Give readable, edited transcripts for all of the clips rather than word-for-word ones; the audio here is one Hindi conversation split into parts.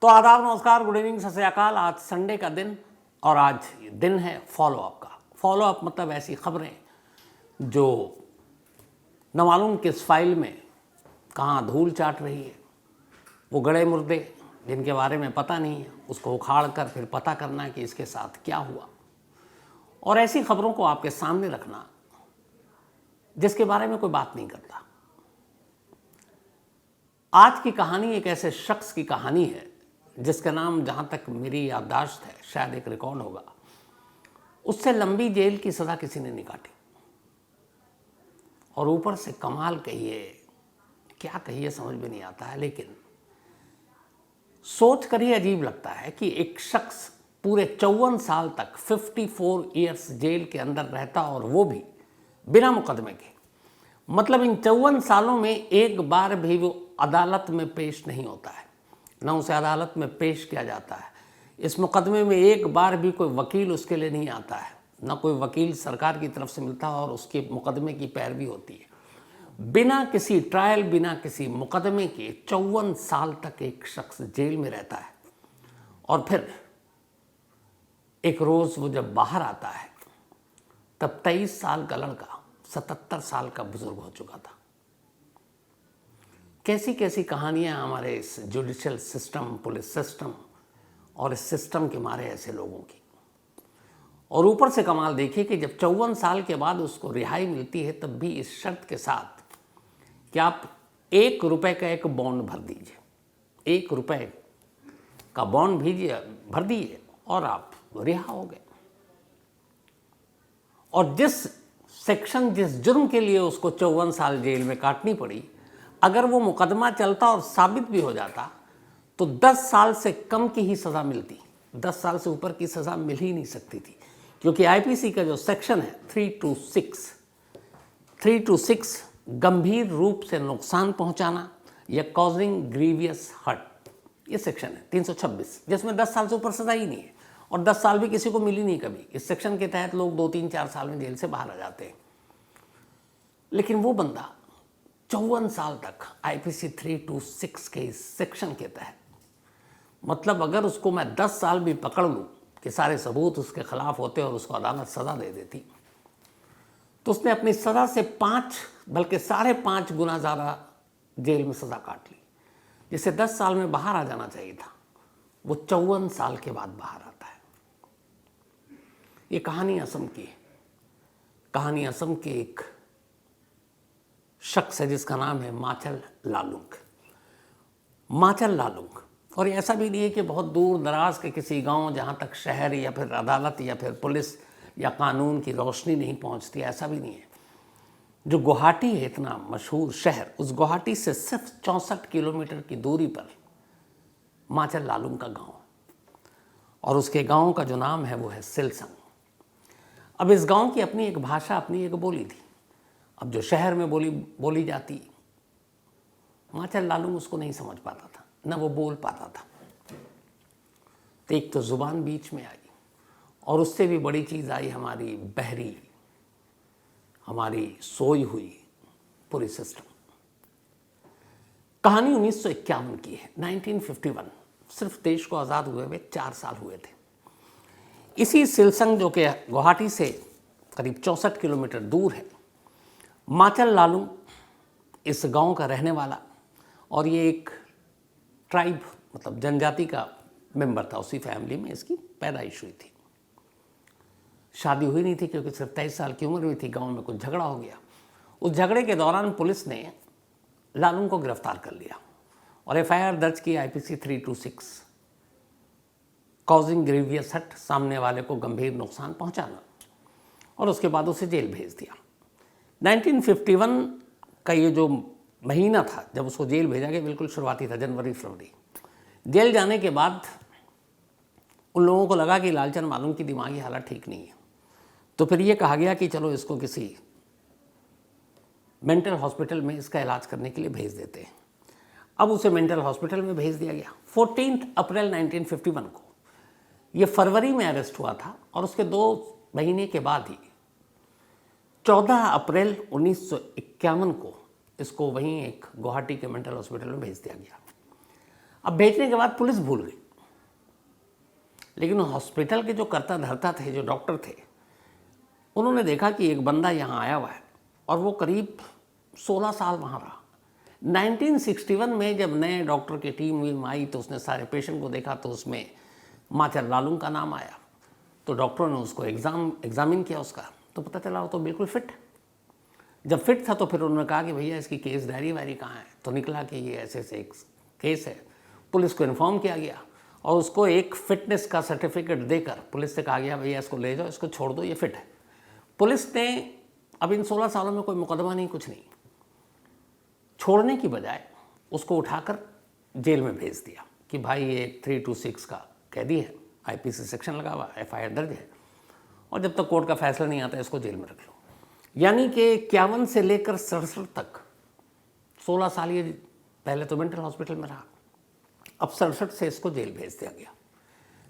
तो आदाब, नमस्कार, गुड इवनिंग, सत श्री अकाल। आज संडे का दिन और आज दिन है फॉलोअप का। फॉलोअप मतलब ऐसी खबरें जो न मालूम किस फाइल में कहाँ धूल चाट रही है, वो गड़े मुर्दे जिनके बारे में पता नहीं है, उसको उखाड़ कर फिर पता करना कि इसके साथ क्या हुआ, और ऐसी खबरों को आपके सामने रखना जिसके बारे में कोई बात नहीं करता। आज की कहानी एक ऐसे शख्स की कहानी है जिसका नाम, जहाँ तक मेरी याददाश्त है, शायद एक रिकॉर्ड होगा, उससे लंबी जेल की सज़ा किसी ने नहीं काटी। और ऊपर से कमाल कहिए, क्या कहिए समझ में नहीं आता है, लेकिन सोच कर ही अजीब लगता है कि एक शख्स पूरे 54 साल तक 54 ईयर्स जेल के अंदर रहता, और वो भी बिना मुकदमे के। मतलब इन 54 सालों में एक बार भी वो अदालत में पेश नहीं होता है, ना उसे अदालत में पेश किया जाता है। इस मुकदमे में एक बार भी कोई वकील उसके लिए नहीं आता है, ना कोई वकील सरकार की तरफ से मिलता है और उसके मुकदमे की पैरवी होती है। बिना किसी ट्रायल, बिना किसी मुकदमे के 54 साल तक एक शख्स जेल में रहता है। और फिर एक रोज़ वो जब बाहर आता है तब 23 साल का लड़का 77 साल का बुजुर्ग हो चुका था। कैसी कैसी कहानियां हमारे इस जुडिशियल सिस्टम, पुलिस सिस्टम और इस सिस्टम के मारे ऐसे लोगों की। और ऊपर से कमाल देखिए कि जब 54 साल के बाद उसको रिहाई मिलती है, तब भी इस शर्त के साथ कि आप 1 रुपए का एक बॉन्ड भर दीजिए, 1 रुपए का बॉन्ड भर दीजिए और आप रिहा हो गए। और जिस सेक्शन, जिस जुर्म के लिए उसको 54 साल जेल में काटनी पड़ी, अगर वो मुकदमा चलता और साबित भी हो जाता तो 10 साल से कम की ही सज़ा मिलती। 10 साल से ऊपर की सज़ा मिल ही नहीं सकती थी, क्योंकि आईपीसी का जो सेक्शन है 326 गंभीर रूप से नुकसान पहुंचाना या कॉजिंग ग्रीवियस हर्ट, ये सेक्शन है 326, जिसमें 10 साल से ऊपर सज़ा ही नहीं है। और 10 साल भी किसी को मिली नहीं कभी। इस सेक्शन के तहत लोग 2, 3, 4 साल में जेल से बाहर आ जाते हैं। लेकिन वो बंदा 54 साल तक आईपीसी 326 के इस सेक्शन के तहत, मतलब अगर उसको मैं 10 साल भी पकड़ लूँ कि सारे सबूत उसके खिलाफ होते और उसको अदालत सज़ा दे देती, तो उसने अपनी सज़ा से 5 बल्कि 5.5 गुना ज़्यादा जेल में सज़ा काट ली। जिसे 10 साल में बाहर आ जाना चाहिए था, वो 54 साल के बाद बाहर आता है। ये कहानी असम की है। कहानी असम के एक शख्स है जिसका नाम है माचल लालुंग। माचल लालुंग। और ऐसा भी नहीं है कि बहुत दूर दराज के किसी गांव जहां तक शहर या फिर अदालत या फिर पुलिस या कानून की रोशनी नहीं पहुंचती, ऐसा भी नहीं है। जो गुवाहाटी है, इतना मशहूर शहर, उस गुवाहाटी से सिर्फ 64 किलोमीटर की दूरी पर माचल लालुंग का गांव, और उसके गांव का जो नाम है वो है सिलसंग। अब इस गांव की अपनी एक भाषा, अपनी एक बोली थी। अब जो शहर में बोली जाती, माचल लालुंग उसको नहीं समझ पाता था, न वो बोल पाता था। तो एक तो जुबान बीच में आई, और उससे भी बड़ी चीज़ आई हमारी बहरी, हमारी सोई हुई पूरी सिस्टम। कहानी 1951 की है, 1951। सिर्फ देश को आज़ाद हुए हुए 4 साल हुए थे। इसी सिलसंग, जो कि गुवाहाटी से करीब 64 किलोमीटर दूर है, माचल लालुंग इस गांव का रहने वाला, और ये एक ट्राइब, मतलब जनजाति का मेंबर था। उसी फैमिली में इसकी पैदाइश हुई थी। शादी हुई नहीं थी क्योंकि सिर्फ 23 साल की उम्र हुई थी। गांव में कुछ झगड़ा हो गया। उस झगड़े के दौरान पुलिस ने लालुंग को गिरफ्तार कर लिया और एफआईआर दर्ज की आईपीसी 326, कॉजिंग ग्रीवियस हर्ट, सामने वाले को गंभीर नुकसान पहुंचाना, और उसके बाद उसे जेल भेज दिया। 1951 का ये जो महीना था जब उसको जेल भेजा गया, बिल्कुल शुरुआती था, जनवरी फरवरी। जेल जाने के बाद उन लोगों को लगा कि लालचंद मालुंग की दिमागी हालत ठीक नहीं है, तो फिर ये कहा गया कि चलो इसको किसी मेंटल हॉस्पिटल में इसका इलाज करने के लिए भेज देते हैं। अब उसे मेंटल हॉस्पिटल में भेज दिया गया। 14 अप्रैल 1951 को, ये फरवरी में अरेस्ट हुआ था, और उसके 2 महीने के बाद ही 14 अप्रैल 1951 को इसको वहीं एक गुवाहाटी के मेंटल हॉस्पिटल में भेज दिया गया। अब भेजने के बाद पुलिस भूल गई, लेकिन हॉस्पिटल के जो कर्ता धर्ता थे, जो डॉक्टर थे, उन्होंने देखा कि एक बंदा यहाँ आया हुआ है और वो करीब 16 साल वहाँ रहा। 1961 में जब नए डॉक्टर की टीम आई तो उसने सारे पेशेंट को देखा तो उसमें माचर लालुंग का नाम आया। तो डॉक्टरों ने उसको एग्जामिन किया उसका, तो पता चला वो तो बिल्कुल फिट। जब फिट था तो फिर उन्होंने कहा कि भैया इसकी केस डायरी वायरी कहाँ है, तो निकला कि ये ऐसे ऐसे एक केस है। पुलिस को इन्फॉर्म किया गया और उसको एक फिटनेस का सर्टिफिकेट देकर पुलिस से कहा गया भैया इसको ले जाओ, इसको छोड़ दो, ये फिट है। पुलिस ने अब इन 16 सालों में कोई मुकदमा नहीं, कुछ नहीं, छोड़ने की बजाय उसको उठाकर जेल में भेज दिया कि भाई ये 326 का कैदी है, आईपीसी सेक्शन लगा हुआ, एफआईआर दर्ज है, और जब तक कोर्ट का फैसला नहीं आता इसको जेल में रख लो। यानी कि 51 से लेकर 67 तक 16 साल ये पहले तो मेंटल हॉस्पिटल में रहा, अब 67 से इसको जेल भेज दिया गया।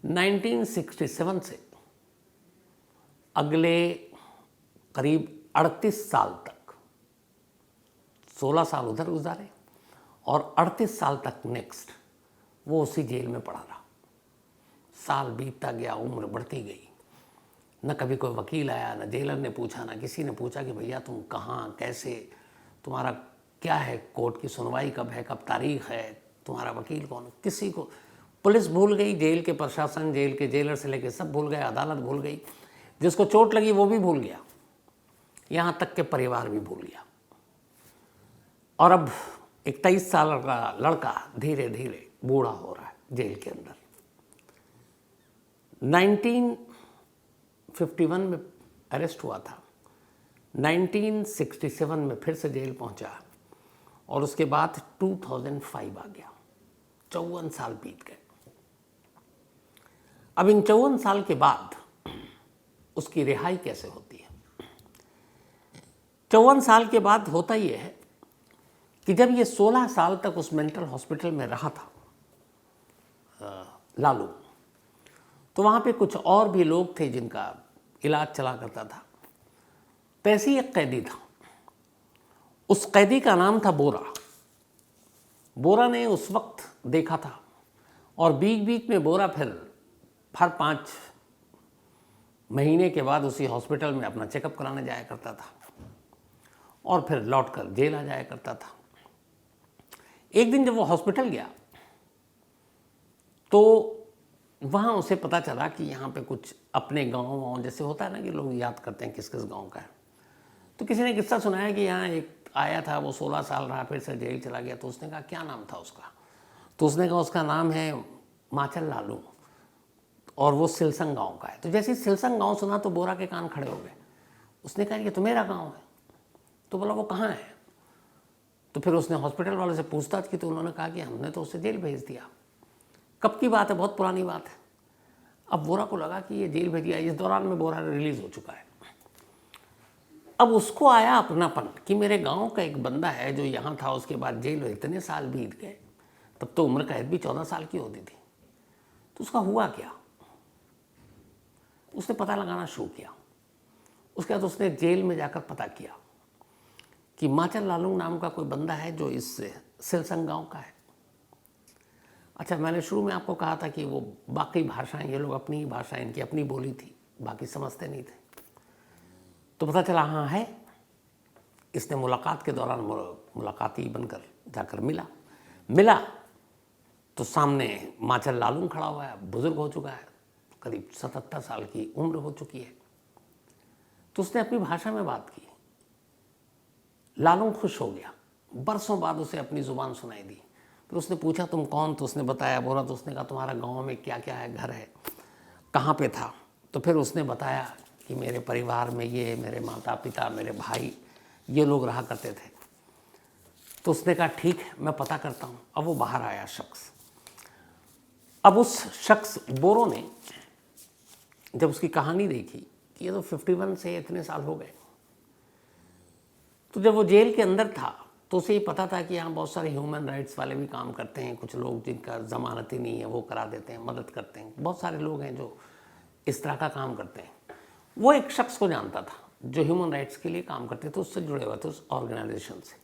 1967 से अगले करीब 38 साल तक, 16 साल उधर गुजारे और 38 साल तक नेक्स्ट वो उसी जेल में पड़ा रहा। साल बीतता गया, उम्र बढ़ती गई, न कभी कोई वकील आया, न जेलर ने पूछा, न किसी ने पूछा कि भैया तुम कहाँ, कैसे, तुम्हारा क्या है, कोर्ट की सुनवाई कब है, कब तारीख है, तुम्हारा वकील कौन, किसी को। पुलिस भूल गई, जेल के प्रशासन, जेल के जेलर से लेकर सब भूल गए, अदालत भूल गई, जिसको चोट लगी वो भी भूल गया, यहाँ तक के परिवार भी भूल गया। और अब एक 23 साल का लड़का धीरे धीरे बूढ़ा हो रहा है जेल के अंदर। 1951 में अरेस्ट हुआ था, 1967 में फिर से जेल पहुंचा और उसके बाद 2005 आ गया। 54 साल बीत गए। अब इन 54 साल के बाद उसकी रिहाई कैसे होती है? 54 साल के बाद होता यह है कि जब ये 16 साल तक उस मेंटल हॉस्पिटल में रहा था लालू, तो वहाँ पे कुछ और भी लोग थे जिनका इलाज चला करता था। तो ऐसे ही एक कैदी था, उस कैदी का नाम था बोरा। बोरा ने उस वक्त देखा था और बीच बीच में बोरा फिर हर 5 महीने के बाद उसी हॉस्पिटल में अपना चेकअप कराने जाया करता था और फिर लौटकर जेल आ जाया करता था। एक दिन जब वो हॉस्पिटल गया तो वहाँ उसे पता चला कि यहाँ पे कुछ अपने गाँव जैसे होता है ना कि लोग याद करते हैं किस किस गाँव का है, तो किसी ने किस्सा सुनाया कि यहाँ एक आया था, वो 16 साल रहा, फिर से जेल चला गया। तो उसने कहा क्या नाम था उसका? तो उसने कहा उसका नाम है माचल लालू और वो सिलसंग गाँव का है। तो जैसे सिलसंग गाँव सुना तो बोरा के कान खड़े हो गए। उसने कहा ये तो मेरा गाँव है। तो बोला वो कहाँ है? तो फिर उसने हॉस्पिटल वाले से पूछताछ की तो उन्होंने कहा कि हमने तो उसे जेल भेज दिया। कब की बात है? बहुत पुरानी बात है। अब बोरा को लगा कि ये जेल भेज दिया, इस दौरान में बोरा रिलीज हो चुका है। अब उसको आया अपनापन कि मेरे गांव का एक बंदा है जो यहाँ था, उसके बाद जेल में इतने साल बीत गए, तब तो उम्र कैद भी 14 साल की होती थी। तो उसका हुआ क्या? उसने पता लगाना शुरू किया। उसके बाद उसने जेल में जाकर पता किया कि माचल लालू नाम का कोई बंदा है जो इस सिलसंग गाँव का है। अच्छा, मैंने शुरू में आपको कहा था कि वो बाकी भाषाएं, ये लोग अपनी ही भाषा, इनकी अपनी बोली थी, बाकी समझते नहीं थे। तो पता चला हाँ है। इसने मुलाकात के दौरान मुलाकाती बनकर जाकर मिला तो सामने माचल लालू खड़ा हुआ है, बुजुर्ग हो चुका है, करीब 77 साल की उम्र हो चुकी है। तो उसने अपनी भाषा में बात की। लालू खुश हो गया, बरसों बाद उसे अपनी ज़ुबान सुनाई दी। फिर उसने पूछा तुम कौन? तो उसने बताया। बोला तो उसने कहा तुम्हारा गांव में क्या क्या है, घर है, कहाँ पे था? तो फिर उसने बताया कि मेरे परिवार में ये मेरे माता पिता, मेरे भाई, ये लोग रहा करते थे। तो उसने कहा ठीक है, मैं पता करता हूँ। अब वो बाहर आया शख्स। अब उस शख्स बोरो ने जब उसकी कहानी देखी कि ये तो 51 से इतने साल हो गए, तो जब वो जेल के अंदर था तो उसे ये पता था कि यहाँ बहुत सारे ह्यूमन राइट्स वाले भी काम करते हैं, कुछ लोग जिनका ज़मानत ही नहीं है वो करा देते हैं, मदद करते हैं। बहुत सारे लोग हैं जो इस तरह का काम करते हैं। वो एक शख्स को जानता था जो ह्यूमन राइट्स के लिए काम करते थे, उससे जुड़े हुए थे, उस ऑर्गेनाइजेशन से।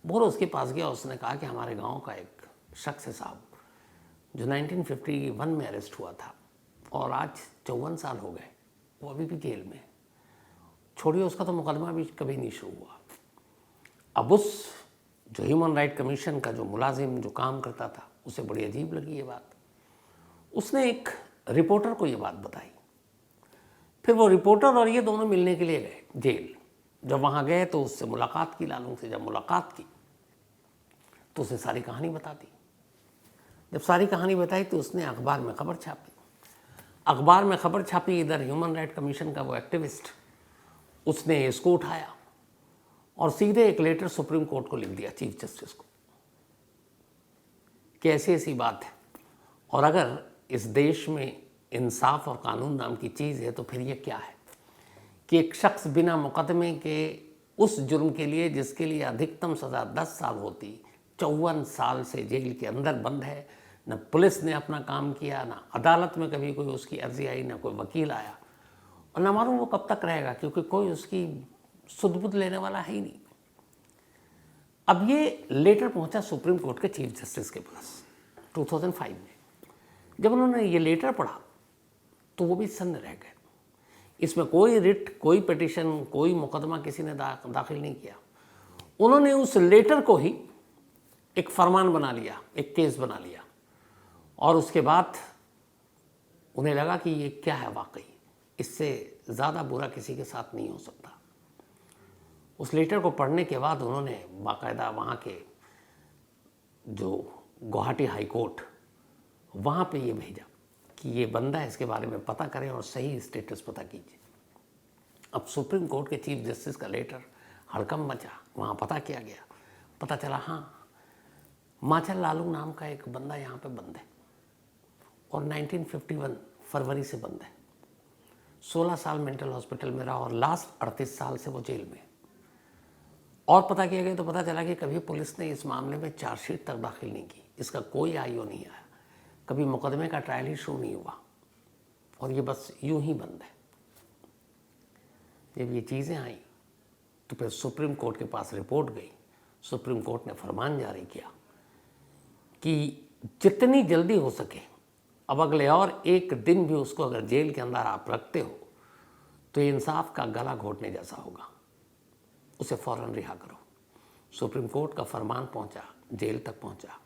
बोलो उसके पास गया, उसने कहा कि हमारे गाँव का एक शख्स है साहब, जो 1951 में अरेस्ट हुआ था और आज 54 साल हो गए, वो अभी भी जेल में। छोड़िए, उसका तो मुकदमा भी कभी नहीं शुरू हुआ। अब उस जो ह्यूमन राइट कमीशन का जो मुलाजिम जो काम करता था, उसे बड़ी अजीब लगी ये बात। उसने एक रिपोर्टर को ये बात बताई। फिर वो रिपोर्टर और ये दोनों मिलने के लिए गए जेल। जब वहाँ गए तो उससे मुलाकात की, लालूंग से जब मुलाकात की तो उसे सारी कहानी बता दी। जब सारी कहानी बताई तो उसने अखबार में खबर छापी। अखबार में खबर छापी, इधर ह्यूमन राइट कमीशन का वो एक्टिविस्ट, उसने इसको उठाया और सीधे एक लेटर सुप्रीम कोर्ट को लिख दिया, चीफ जस्टिस को, कि ऐसी ऐसी बात है और अगर इस देश में इंसाफ और कानून नाम की चीज़ है तो फिर ये क्या है कि एक शख्स बिना मुकदमे के उस जुर्म के लिए जिसके लिए अधिकतम सज़ा 10 साल होती, 54 साल से जेल के अंदर बंद है। न पुलिस ने अपना काम किया, ना अदालत में कभी कोई उसकी अर्जी आई, ना कोई वकील आया, और न मालूम वो कब तक रहेगा क्योंकि कोई उसकी सुध-बुध लेने वाला है ही नहीं। अब ये लेटर पहुंचा सुप्रीम कोर्ट के चीफ जस्टिस के पास 2005 में। जब उन्होंने ये लेटर पढ़ा तो वो भी सन्न रह गए। इसमें कोई रिट, कोई पिटीशन, कोई मुकदमा किसी ने दाखिल नहीं किया। उन्होंने उस लेटर को ही एक फरमान बना लिया, एक केस बना लिया, और उसके बाद उन्हें लगा कि ये क्या है वाकई, इससे ज़्यादा बुरा किसी के साथ नहीं हो सकता। उस लेटर को पढ़ने के बाद उन्होंने बाकायदा वहाँ के जो गुवाहाटी हाई कोर्ट, वहाँ पे ये भेजा कि ये बंदा है, इसके बारे में पता करें और सही स्टेटस पता कीजिए। अब सुप्रीम कोर्ट के चीफ जस्टिस का लेटर, हड़कंप मचा, वहाँ पता किया गया, पता चला हाँ, माचल लालू नाम का एक बंदा यहाँ पे बंद है और 1951 फरवरी से बंद है। 16 साल मेंटल हॉस्पिटल में रहा और लास्ट 38 साल से वो जेल में। और पता किया गया तो पता चला कि कभी पुलिस ने इस मामले में चार्जशीट तक दाखिल नहीं की, इसका कोई आईओ नहीं आया, कभी मुकदमे का ट्रायल ही शुरू नहीं हुआ और ये बस यूं ही बंद है। जब ये चीज़ें आई तो फिर सुप्रीम कोर्ट के पास रिपोर्ट गई। सुप्रीम कोर्ट ने फरमान जारी किया कि जितनी जल्दी हो सके, अब अगले और एक दिन भी उसको अगर जेल के अंदर आप रखते हो तो इंसाफ का गला घोटने जैसा होगा, उसे फ़ौरन रिहा करो। सुप्रीम कोर्ट का फरमान पहुंचा, जेल तक पहुंचा।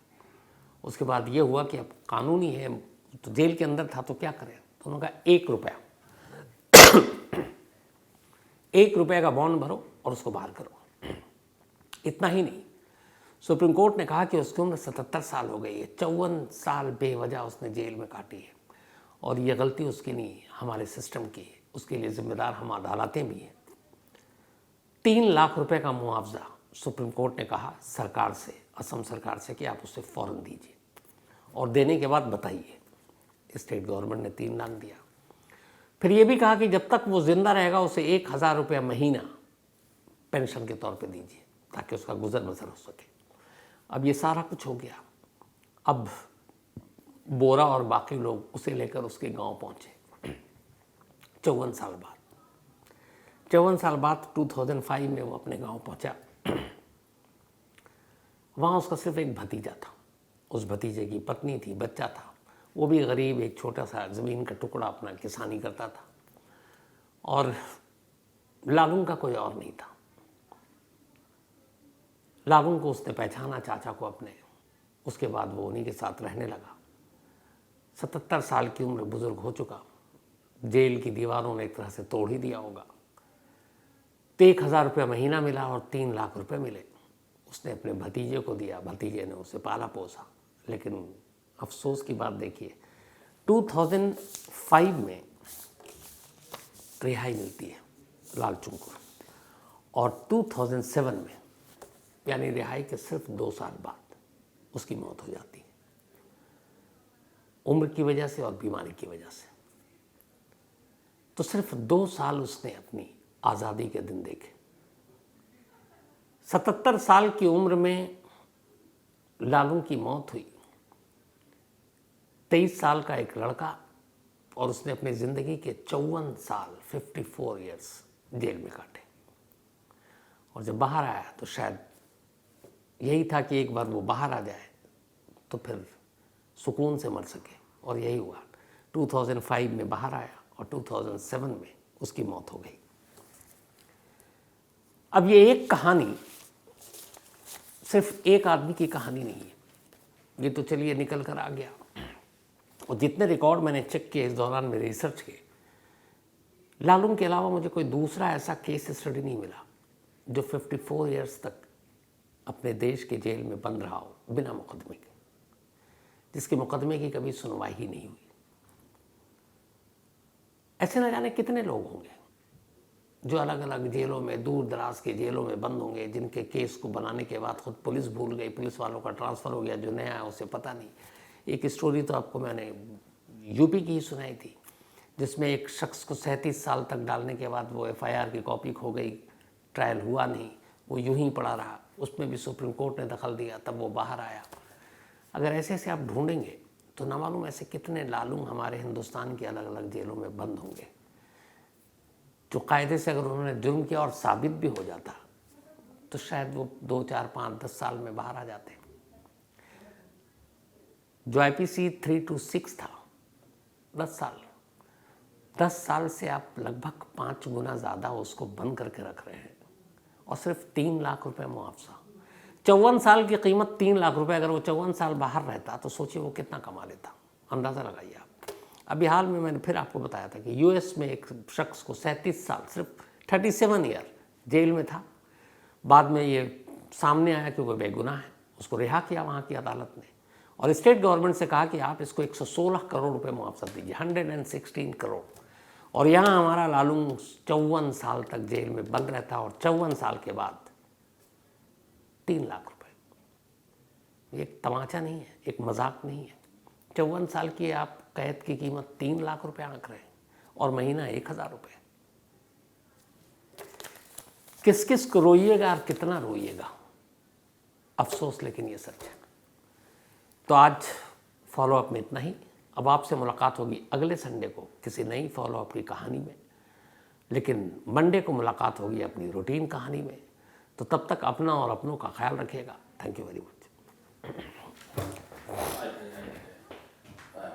उसके बाद ये हुआ कि अब कानूनी है तो जेल के अंदर था तो क्या करें, तो उन्होंने कहा 1 रुपया 1 रुपये का बॉन्ड भरो और उसको बाहर करो। इतना ही नहीं, सुप्रीम कोर्ट ने कहा कि उसकी उम्र 77 साल हो गई है, 54 साल बेवजह उसने जेल में काटी है और ये गलती उसकी नहीं, हमारे सिस्टम की है, उसके लिए जिम्मेदार हम अदालतें भी हैं। 3 लाख रुपए का मुआवजा सुप्रीम कोर्ट ने कहा सरकार से, असम सरकार से, कि आप उसे फ़ौरन दीजिए और देने के बाद बताइए। स्टेट गवर्नमेंट ने 3 लाख दिया। फिर ये भी कहा कि जब तक वो ज़िंदा रहेगा उसे 1000 रुपया महीना पेंशन के तौर पे दीजिए ताकि उसका गुजर बसर हो सके। अब ये सारा कुछ हो गया। अब बोरा और बाकी लोग उसे लेकर उसके गांव पहुंचे 54 साल बाद। 54 साल बाद 2005 में वो अपने गांव पहुंचा। वहाँ उसका सिर्फ एक भतीजा था, उस भतीजे की पत्नी थी, बच्चा था, वो भी गरीब, एक छोटा सा ज़मीन का टुकड़ा अपना किसानी करता था और लालूंग का कोई और नहीं था। लालूंग को उसने पहचाना, चाचा को अपने, उसके बाद वो उन्हीं के साथ रहने लगा। 77 साल की उम्र, बुजुर्ग हो चुका, जेल की दीवारों ने एक तरह से तोड़ ही दिया होगा। 1000 रुपये महीना मिला और 3 लाख रुपए मिले, उसने अपने भतीजे को दिया, भतीजे ने उसे पाला पोसा। लेकिन अफसोस की बात देखिए, 2005 में रिहाई मिलती है लालचुंग को और 2007 में, यानी रिहाई के सिर्फ 2 साल बाद उसकी मौत हो जाती है, उम्र की वजह से और बीमारी की वजह से। तो सिर्फ 2 साल उसने अपनी आज़ादी के दिन देखे। 77 साल की उम्र में लालू की मौत हुई। 23 साल का एक लड़का, और उसने अपनी ज़िंदगी के 54 साल 54 ईयर्स जेल में काटे। और जब बाहर आया तो शायद यही था कि एक बार वो बाहर आ जाए तो फिर सुकून से मर सके, और यही हुआ। 2005 में बाहर आया और 2007 में उसकी मौत हो गई। अब ये एक कहानी सिर्फ एक आदमी की कहानी नहीं है, ये तो चलिए निकल कर आ गया। और जितने रिकॉर्ड मैंने चेक किए इस दौरान मेरे रिसर्च के, लालूम के अलावा मुझे कोई दूसरा ऐसा केस स्टडी नहीं मिला जो 54 इयर्स तक अपने देश के जेल में बंद रहा हो बिना मुकदमे के, जिसके मुकदमे की कभी सुनवाई ही नहीं हुई। ऐसे न जाने कितने लोग होंगे जो अलग अलग जेलों में, दूर दराज के जेलों में बंद होंगे, जिनके केस को बनाने के बाद खुद पुलिस भूल गई, पुलिस वालों का ट्रांसफ़र हो गया, जो नया है उसे पता नहीं। एक स्टोरी तो आपको मैंने यूपी की ही सुनाई थी, जिसमें एक शख्स को 37 साल तक डालने के बाद वो FIR की कॉपी खो गई, ट्रायल हुआ नहीं, वो यूं ही पड़ा रहा, उसमें भी सुप्रीम कोर्ट ने दखल दिया, तब वो बाहर आया। अगर ऐसे ऐसे आप ढूंढेंगे तो ना मालूम ऐसे कितने लालूम हमारे हिंदुस्तान की अलग अलग जेलों में बंद होंगे, जो कायदे से अगर उन्होंने जुर्म किया और साबित भी हो जाता तो शायद वो 2, 4, 5, 10 साल में बाहर आ जाते। जो IPC 326 था, 10 साल, 10 साल से आप लगभग 5 गुना ज़्यादा उसको बंद करके रख रहे हैं, और सिर्फ 3 लाख रुपए मुआवजा। 54 साल की कीमत 3 लाख रुपए। अगर वो 54 साल बाहर रहता तो सोचिए वो कितना कमा लेता, अंदाज़ा लगाइए आप। अभी हाल में मैंने फिर आपको बताया था कि US में एक शख्स को 37 साल, सिर्फ 37 ईयर जेल में था। बाद में ये सामने आया कि वो बेगुनाह है, उसको रिहा किया वहाँ की अदालत ने, और स्टेट गवर्नमेंट से कहा कि आप इसको 116 करोड़ रुपए मुआवजा दीजिए, 116 करोड़। और यहाँ हमारा लालूम 54 साल तक जेल में बंद रहता, और 54 साल के बाद 3 लाख रुपए। ये एक तमाचा नहीं है, एक मजाक नहीं है। 54 साल की आप कैद की कीमत 3 लाख रुपए आंक रहे हैं, और महीना 1000 रुपए। किस किस को रोइएगा और कितना रोइएगा, अफसोस, लेकिन ये सच है। तो आज फॉलोअप में इतना ही। अब आपसे मुलाकात होगी अगले संडे को किसी नई फॉलोअप की कहानी में, लेकिन मंडे को मुलाकात होगी अपनी रूटीन कहानी में। तो तब तक अपना और अपनों का ख्याल रखिएगा। Thank you very much.